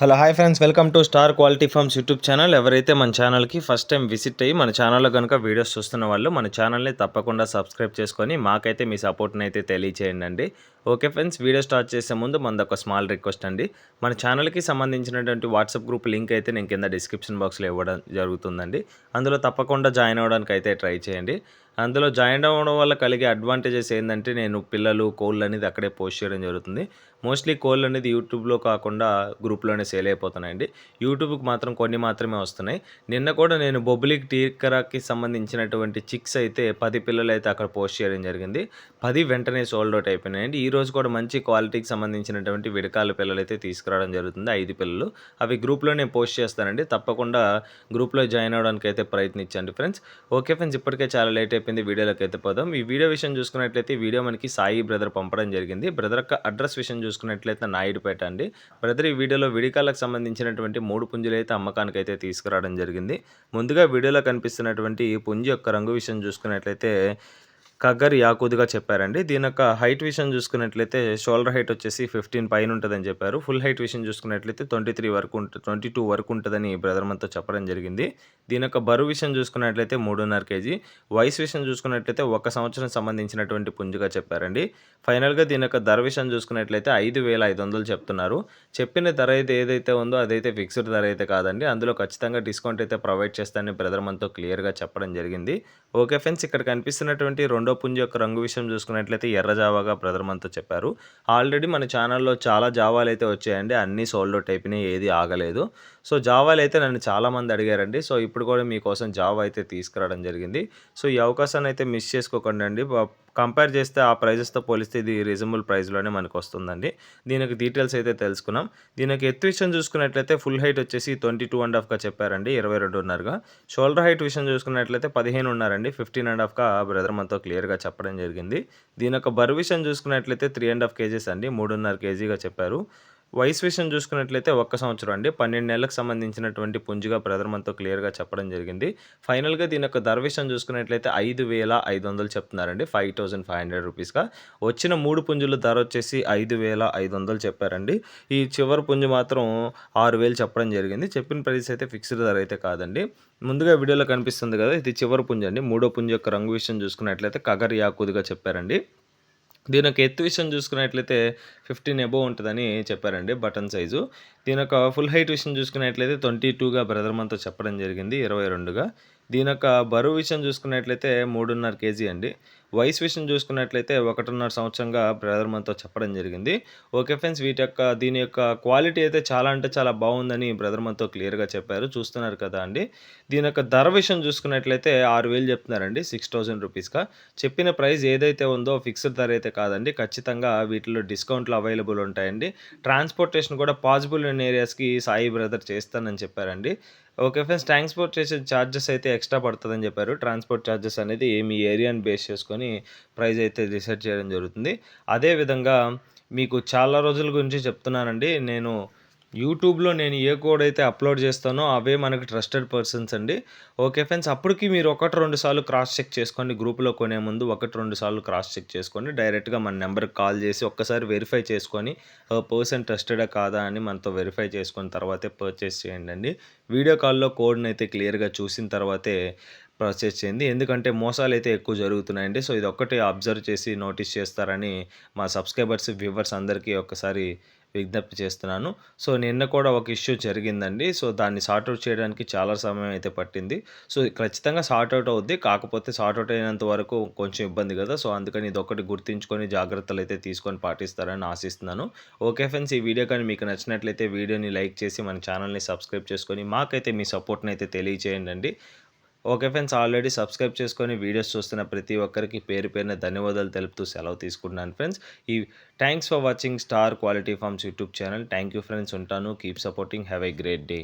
Hello hi friends, welcome to star quality farms YouTube channel. ఎవరైతే మన ఛానల్కి first time visit అయ్యి మన ఛానల్లో కనుక వీడియోస్ చూస్తున్న వాళ్ళు మన ఛానల్ని తప్పకుండా సబ్స్క్రైబ్ చేసుకొని మాకైతే మీ సపోర్ట్ని అయితే తెలియచేయండి అండి. ఓకే ఫ్రెండ్స్, వీడియో స్టార్ట్ చేసే ముందు మనది ఒక స్మాల్ రిక్వెస్ట్ అండి. మన ఛానల్కి సంబంధించినటువంటి వాట్సాప్ గ్రూప్ లింక్ అయితే నేను కింద డిస్క్రిప్షన్ బాక్స్లో ఇవ్వడం జరుగుతుందండి. అందులో తప్పకుండా జాయిన్ అవ్వడానికి అయితే ట్రై చేయండి. అందులో జాయిన్ అవ్వడం వల్ల కలిగే అడ్వాంటేజెస్ ఏంటంటే, నేను పిల్లలు కోళ్ళు అనేది అక్కడే పోస్ట్ చేయడం జరుగుతుంది. మోస్ట్లీ కోళ్ళు అనేది యూట్యూబ్లో కాకుండా గ్రూప్లోనే సేల్ అయిపోతున్నాయండి. యూట్యూబ్కి మాత్రం కొన్ని మాత్రమే వస్తున్నాయి. నిన్న కూడా నేను బొబ్బిలికి టీకరాకి సంబంధించినటువంటి చిక్స్ అయితే 10 పిల్లలు అయితే అక్కడ పోస్ట్ చేయడం జరిగింది. 10 వెంటనే సోల్డ్ అవుట్ అయిపోయినాయండి. ఈరోజు కూడా మంచి క్వాలిటీకి సంబంధించినటువంటి విడకాల పిల్లలు అయితే తీసుకురావడం జరుగుతుంది. 5 పిల్లలు అవి గ్రూప్లో నేను పోస్ట్ చేస్తానండి. తప్పకుండా గ్రూప్లో జాయిన్ అవ్వడానికి అయితే ప్రయత్నించండి ఫ్రెండ్స్. ఓకే ఫ్రెండ్స్, ఇప్పటికే చాలా లేట్ అయిపోయింది. వీడియోలోకి అయితే పోదాం. ఈ వీడియో విషయం చూసుకున్నట్లయితే వీడియో మనకి సాయి బ్రదర్ పంపడం జరిగింది. బ్రదర్ యొక్క అడ్రస్ విషయం చూసుకున్నట్లయితే నాయుడుపేట అండి. బ్రదర్ ఈ వీడియోలో విడికాలకు సంబంధించినటువంటి 3 పుంజులు అయితే అమ్మకానికి అయితే తీసుకురావడం జరిగింది. ముందుగా వీడియోలో కనిపిస్తున్నటువంటి ఈ పుంజు యొక్క రంగు విషయం చూసుకున్నట్లయితే కగ్గర్ యాకూద్‌గా చెప్పారండి. దీని యొక్క హైట్ విషయం చూసుకున్నట్లయితే షోల్డర్ హైట్ వచ్చేసి 15 పైన ఉంటుందని చెప్పారు. ఫుల్ హైట్ విషయం చూసుకున్నట్లయితే 22 వరకు ఉంటుందని బ్రదర్ మనతో చెప్పడం జరిగింది. దీని యొక్క బరువు విషయం చూసుకున్నట్లయితే 3.5 కేజీ. వయసు విషయం చూసుకున్నట్లయితే 1 సంవత్సరం సంబంధించినటువంటి పుంజుగా చెప్పారండి. ఫైనల్‌గా దీని యొక్క ధర విషయం చూసుకున్నట్లయితే 5,500 చెప్తున్నారు. చెప్పిన ధర అయితే ఏదైతే ఉందో అదైతే ఫిక్స్డ్ ధర అయితే కాదండి. అందులో ఖచ్చితంగా డిస్కౌంట్ అయితే ప్రొవైడ్ చేస్తానని బ్రదర్ మనతో క్లియర్‌గా చెప్పడం జరిగింది. ఓకే ఫ్రెండ్స్, ఇక్కడ కనిపిస్తున్నటువంటి రెండో పుంజు యొక్క రంగు విషయం చూసుకున్నట్లయితే ఎర్ర జావాగా బ్రదర్ మనతో చెప్పారు. ఆల్రెడీ మన ఛానల్లో చాలా జావాలు అయితే వచ్చాయండి. అన్నీ సోల్డ్ అవుట్ అయిపోయినాయి, ఏది ఆగలేదు. సో జావాలు అయితే నన్ను చాలామంది అడిగారండి. సో ఇప్పుడు కూడా మీకోసం జావా అయితే తీసుకురావడం జరిగింది. సో ఈ అవకాశాన్ని అయితే మిస్ చేసుకోకండి అండి. కంపేర్ చేస్తే ఆ ప్రైజెస్తో పోలిస్తే ఇది రీజనబుల్ ప్రైస్లోనే మనకు వస్తుందండి. దీనికి డీటెయిల్స్ అయితే తెలుసుకున్నాం. దీనికి ఎత్తు విషయం చూసుకున్నట్లయితే ఫుల్ హైట్ వచ్చేసి 22.5గా చెప్పారండి, 22.5గా. షోల్డర్ హైట్ విషయం చూసుకున్నట్లయితే 15 ఉన్నారండి, 15.5గా బ్రదర్ మనతో క్లియర్గా చెప్పడం జరిగింది. దీని యొక్క బరువు విషయం చూసుకున్నట్లయితే 3.5 కేజీస్ అండి, 3.5 కేజీగా చెప్పారు. వయసు విషయం చూసుకున్నట్లయితే 1 సంవత్సరం అండి, 12 నెలలకు సంబంధించినటువంటి పుంజుగా బ్రదర్ మనతో క్లియర్గా చెప్పడం జరిగింది. ఫైనల్గా దీని యొక్క ధర విషయం చూసుకున్నట్లయితే 5,500 చెప్తున్నారండి, 5,500 రూపీస్గా. వచ్చిన 3 పుంజుల ధర వచ్చేసి 5,500 చెప్పారండి. ఈ చివరి పుంజు మాత్రం 6,000 చెప్పడం జరిగింది. చెప్పిన ప్రైస్ అయితే ఫిక్స్డ్ ధర అయితే కాదండి. ముందుగా వీడియోలో కనిపిస్తుంది కదా, ఇది చివరి పుంజు అండి. మూడో పుంజు యొక్క రంగు విషయం చూసుకున్నట్లయితే కగర్ యాకూద్‌గా చెప్పారండి. దీని యొక్క ఎత్తు విషయం చూసుకున్నట్లయితే 15 అబోవ్ ఉంటుందని చెప్పారండి, బటన్ సైజు. దీని యొక్క ఫుల్ హైట్ విషయం చూసుకున్నట్లయితే 22గా బ్రదర్ మనతో చెప్పడం జరిగింది, 22గా. దీని యొక్క బరువు విషయం చూసుకున్నట్లయితే 3.5 కేజీ అండి. వయసు విషయం చూసుకున్నట్లయితే 1.5 సంవత్సరంగా బ్రదర్ మనతో చెప్పడం జరిగింది. ఓకే ఫ్రెండ్స్, దీని యొక్క క్వాలిటీ అయితే చాలా అంటే చాలా బాగుందని బ్రదర్ మనతో క్లియర్గా చెప్పారు. చూస్తున్నారు కదా అండి. దీని యొక్క ధర విషయం చూసుకున్నట్లయితే 6,000 చెప్తున్నారండి, 6,000 రూపీస్గా. చెప్పిన ప్రైస్ ఏదైతే ఉందో ఫిక్స్డ్ ధర అయితే కాదండి. ఖచ్చితంగా వీటిలో డిస్కౌంట్లు అవైలబుల్ ఉంటాయండి. ట్రాన్స్పోర్టేషన్ కూడా పాసిబుల్ ఉన్న ఏరియాస్కి సాయి బ్రదర్ చేస్తానని చెప్పారండి. ఓకే ఫ్రెండ్స్, ట్రాన్స్పోర్టేషన్ ఛార్జెస్ అయితే ఎక్స్ట్రా పడుతుందని చెప్పారు. ట్రాన్స్పోర్ట్ ఛార్జెస్ అనేది మీ ఏరియాని బేస్ చేసుకొని ప్రైస్ అయితే డిసైడ్ చేయడం జరుగుతుంది. అదేవిధంగా మీకు చాలా రోజుల గురించి చెప్తున్నానండి. యూట్యూబ్లో నేను ఏ కోడ్ అయితే అప్లోడ్ చేస్తానో అవే మనకి ట్రస్టెడ్ పర్సన్స్ అండి. ఓకే ఫ్రెండ్స్, అప్పటికి మీరు 1-2 సార్లు క్రాస్ చెక్ చేసుకోండి. గ్రూప్లో కొనే ముందు 1-2 సార్లు క్రాస్ చెక్ చేసుకోండి. డైరెక్ట్గా మన నెంబర్కి కాల్ చేసి ఒక్కసారి వెరిఫై చేసుకొని పర్సన్ ట్రస్టెడా కాదా అని మనతో వెరిఫై చేసుకున్న తర్వాతే పర్చేస్ చేయండి. వీడియో కాల్లో కోడ్ని అయితే క్లియర్గా చూసిన తర్వాతే పర్చేస్ చేయండి. ఎందుకంటే మోసాలు అయితే ఎక్కువ జరుగుతున్నాయండి. సో ఇది ఒక్కటి అబ్జర్వ్ చేసి నోటీస్ చేస్తారని మా సబ్స్క్రైబర్స్, వ్యూవర్స్ అందరికీ ఒక్కసారి విజ్ఞప్తి చేస్తున్నాను. సో నిన్న కూడా ఒక ఇష్యూ జరిగిందండి. సో దాన్ని సార్ట్అవుట్ చేయడానికి చాలా సమయం అయితే పట్టింది. సో ఖచ్చితంగా సార్ట్అవుట్ అవుద్ది. కాకపోతే సార్ట్అవుట్ అయినంత వరకు కొంచెం ఇబ్బంది కదా. సో అందుకని ఇదొక్కటి గుర్తుంచుకొని జాగ్రత్తలు అయితే తీసుకొని పాటిస్తారని ఆశిస్తున్నాను. ఓకే ఫ్రెండ్స్, ఈ వీడియో కానీ మీకు నచ్చినట్లయితే వీడియోని లైక్ చేసి మన ఛానల్ని సబ్స్క్రైబ్ చేసుకొని మాకైతే మీ సపోర్ట్ని అయితే తెలియచేయండి. ఓకే ఫ్రెండ్స్, ఆల్రెడీ సబ్స్క్రైబ్ చేసుకొని వీడియోస్ చూస్తున్న ప్రతి ఒక్కరికి పేరు పేరున ధన్యవాదాలు తెలుపుతూ సెలవు తీసుకుంటున్నాను friends. Thanks for watching star quality farms YouTube channel. Thank you friends, ఉంటాను. Keep supporting. Have a great day.